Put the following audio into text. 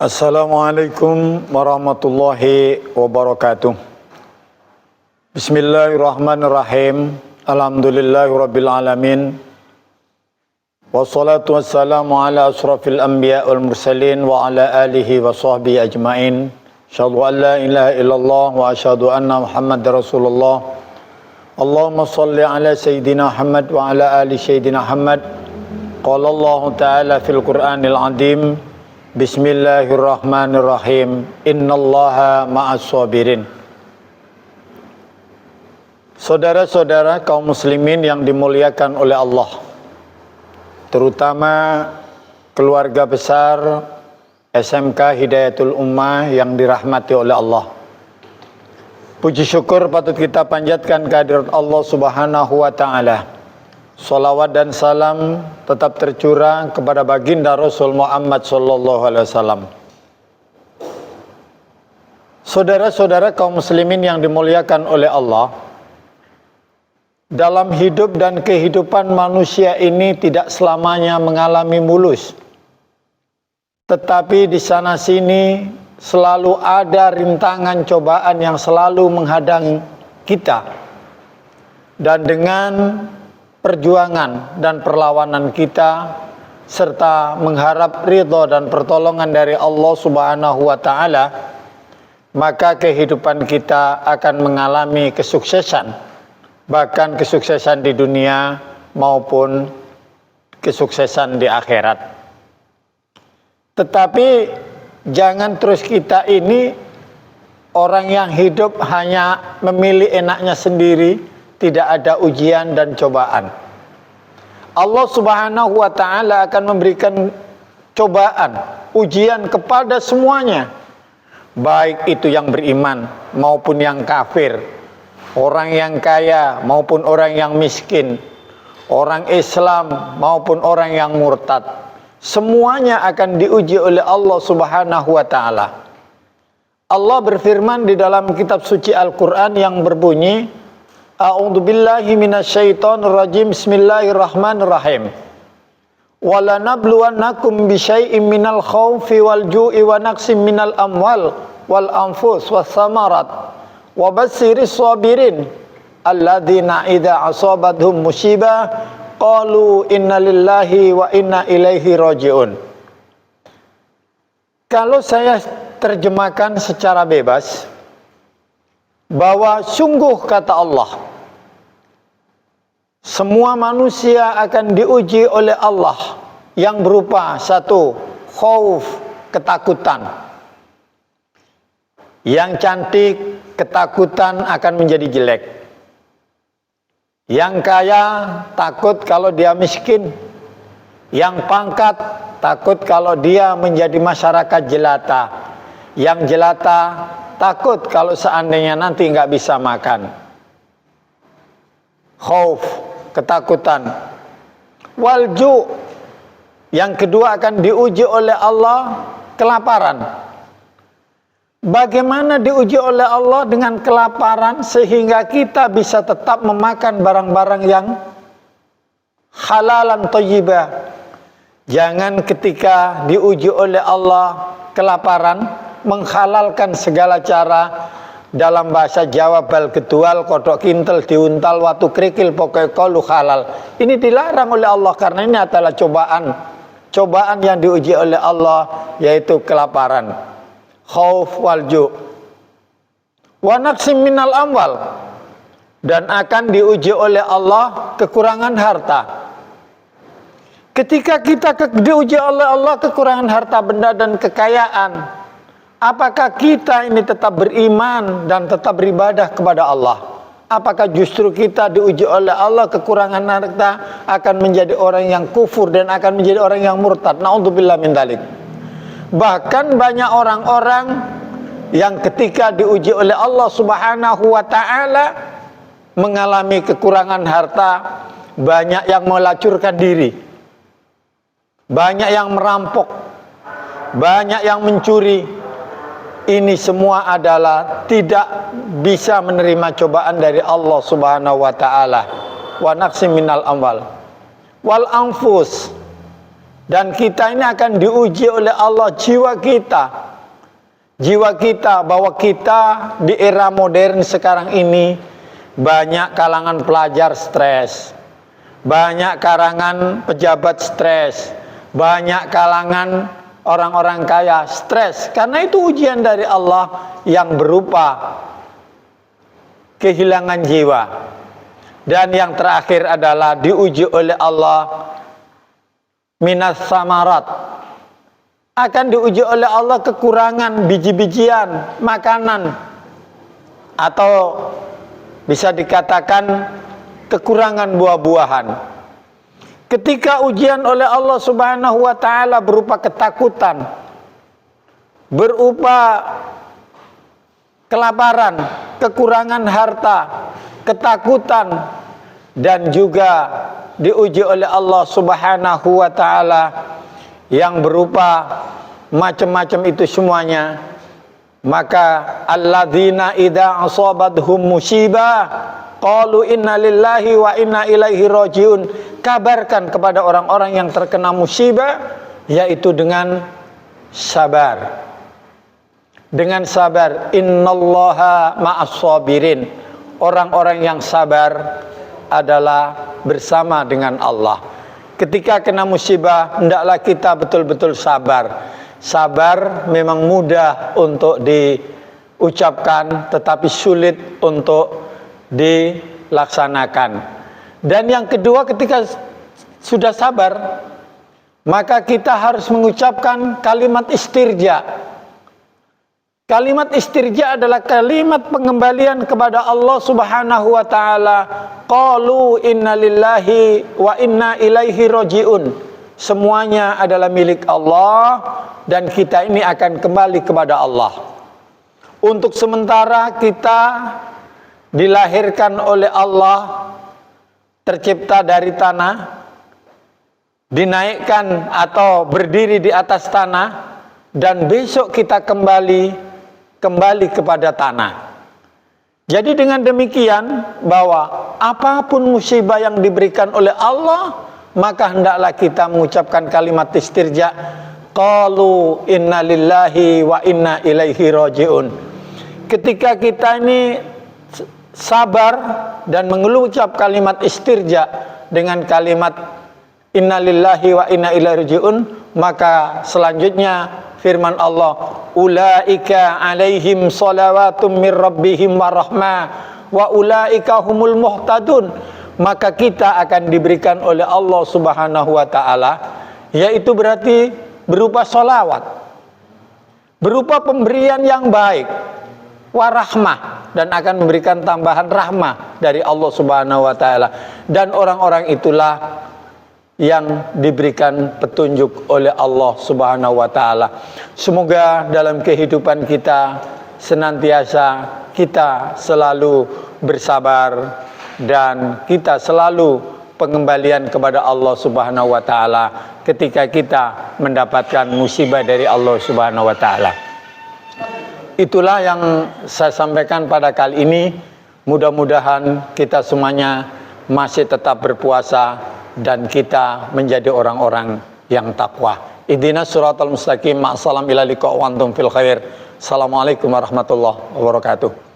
Assalamualaikum warahmatullahi wabarakatuh. Bismillahirrahmanirrahim. Alhamdulillahirabbil alamin. Wassalatu wassalamu ala asrafil anbiya wal mursalin wa ala alihi wa sahbihi ajmain. Asyhadu an la ilaha illallah wa asyhadu anna Muhammadar Rasulullah. Allahumma shalli ala sayyidina Muhammad wa ala ali sayyidina Muhammad. Qala Allah Ta'ala fil Qur'anil Azim. Bismillahirrahmanirrahim. Innallaha ma'as sabirin. Saudara-saudara kaum muslimin yang dimuliakan oleh Allah, terutama keluarga besar SMK Hidayatul Ummah yang dirahmati oleh Allah. Puji syukur patut kita panjatkan kehadirat Allah Subhanahu wa taala. Salawat dan salam tetap tercurah kepada baginda Rasul Muhammad sallallahu alaihi wasallam. Saudara-saudara kaum muslimin yang dimuliakan oleh Allah, dalam hidup dan kehidupan manusia ini tidak selamanya mengalami mulus. Tetapi di sana sini selalu ada rintangan cobaan yang selalu menghadang kita. Dan dengan perjuangan dan perlawanan kita serta mengharap ridha dan pertolongan dari Allah Subhanahu wa taala, maka kehidupan kita akan mengalami kesuksesan, bahkan kesuksesan di dunia maupun kesuksesan di akhirat. Tetapi jangan terus kita ini orang yang hidup hanya memilih enaknya sendiri, tidak ada ujian dan cobaan. Allah Subhanahu wa taala akan memberikan cobaan, ujian kepada semuanya, baik itu yang beriman maupun yang kafir, orang yang kaya maupun orang yang miskin, orang Islam maupun orang yang murtad. Semuanya akan diuji oleh Allah Subhanahu wa taala. Allah berfirman di dalam kitab suci Al-Qur'an yang berbunyi, A'udzu billahi minasyaitonir rajim. Bismillahirrahmanirrahim. Wala nabluwannakum bisyai'im minal khaufi wal ju'i wa naqsim minal amwal wal anfus was samarat wa bassiris sabirin alladzina idza asabathum musibah qalu inna lillahi wa inna ilaihi raji'un. Kalau saya terjemahkan secara bebas, bahwa sungguh kata Allah, semua manusia akan diuji oleh Allah yang berupa satu, khauf, ketakutan. Yang cantik, ketakutan akan menjadi jelek. Yang kaya, takut kalau dia miskin. Yang pangkat, takut kalau dia menjadi masyarakat jelata. Yang jelata, takut kalau seandainya nanti nggak bisa makan. Khauf, ketakutan. Walju, yang kedua akan diuji oleh Allah, kelaparan. Bagaimana diuji oleh Allah dengan kelaparan sehingga kita bisa tetap memakan barang-barang yang halalan thayyibah. Jangan ketika diuji oleh Allah kelaparan menghalalkan segala cara. Dalam bahasa Jawa, bal gedual, kodok kintel, diuntal, watu krikil, pokoknya kalu halal. Ini dilarang oleh Allah karena ini adalah cobaan. Cobaan yang diuji oleh Allah yaitu kelaparan. Khauf walju. Wa naqsim minal amwal. Dan akan diuji oleh Allah kekurangan harta. Ketika kita diuji oleh Allah kekurangan harta benda dan kekayaan, apakah kita ini tetap beriman dan tetap beribadah kepada Allah? Apakah justru kita diuji oleh Allah kekurangan harta akan menjadi orang yang kufur dan akan menjadi orang yang murtad? Na'udzubillah min dzalik. Bahkan banyak orang-orang yang ketika diuji oleh Allah Subhanahu wa taala mengalami kekurangan harta, banyak yang melacurkan diri. Banyak yang merampok, banyak yang mencuri. Ini semua adalah tidak bisa menerima cobaan dari Allah Subhanahu wa taala. Wa naqsim minal amwal wal anfus. Dan kita ini akan diuji oleh Allah jiwa kita. Jiwa kita, bahwa kita di era modern sekarang ini banyak kalangan pelajar stres, banyak kalangan pejabat stres, banyak kalangan orang-orang kaya stres. Karena itu ujian dari Allah yang berupa kehilangan jiwa. Dan yang terakhir adalah diuji oleh Allah minas samarat, akan diuji oleh Allah kekurangan biji-bijian, makanan, atau bisa dikatakan kekurangan buah-buahan. Ketika ujian oleh Allah Subhanahu wa ta'ala berupa ketakutan, berupa kelaparan, kekurangan harta, ketakutan, dan juga diuji oleh Allah Subhanahu wa ta'ala yang berupa macam-macam itu semuanya, maka alladzina idza asabathum musibah qalu inna lillahi wa inna ilaihi rajiun. Kabarkan kepada orang-orang yang terkena musibah, yaitu dengan sabar. Dengan sabar, innallaha ma'as sabirin. Orang-orang yang sabar adalah bersama dengan Allah. Ketika kena musibah, hendaklah kita betul-betul sabar. Sabar memang mudah untuk diucapkan, tetapi sulit untuk dilaksanakan. Dan yang kedua, ketika sudah sabar, maka kita harus mengucapkan kalimat istirja. Kalimat istirja adalah kalimat pengembalian kepada Allah Subhanahu wa ta'ala. Qalu inna lillahi wa inna ilaihi rajiun. Semuanya adalah milik Allah dan kita ini akan kembali kepada Allah. Untuk sementara kita dilahirkan oleh Allah, tercipta dari tanah, dinaikkan atau berdiri di atas tanah, dan besok kita kembali kepada tanah. Jadi dengan demikian, bahwa apapun musibah yang diberikan oleh Allah, maka hendaklah kita mengucapkan kalimat istirja. Qalu inna lillahi wa inna ilaihi rajiun. Ketika kita ini sabar dan mengucap kalimat istirja dengan kalimat inna lillahi wa inna ilaihi rajiun, maka selanjutnya firman Allah, ulaika alaihim salawatum mir rabbihim warahmah wa ulaika humul muhtadun. Maka kita akan diberikan oleh Allah Subhanahu wa ta'ala, yaitu berarti berupa salawat, berupa pemberian yang baik, warahmah, dan akan memberikan tambahan rahmah dari Allah Subhanahu wa ta'ala. Dan orang-orang itulah yang diberikan petunjuk oleh Allah Subhanahu wa ta'ala. Semoga dalam kehidupan kita senantiasa kita selalu bersabar dan kita selalu pengembalian kepada Allah Subhanahu wa ta'ala ketika kita mendapatkan musibah dari Allah Subhanahu wa ta'ala. Itulah yang saya sampaikan pada kali ini. Mudah-mudahan kita semuanya masih tetap berpuasa dan kita menjadi orang-orang yang takwa. Ihdinas siratal mustaqim. Ma'assalam ila liqa wa antum fil khair. Assalamualaikum warahmatullahi wabarakatuh.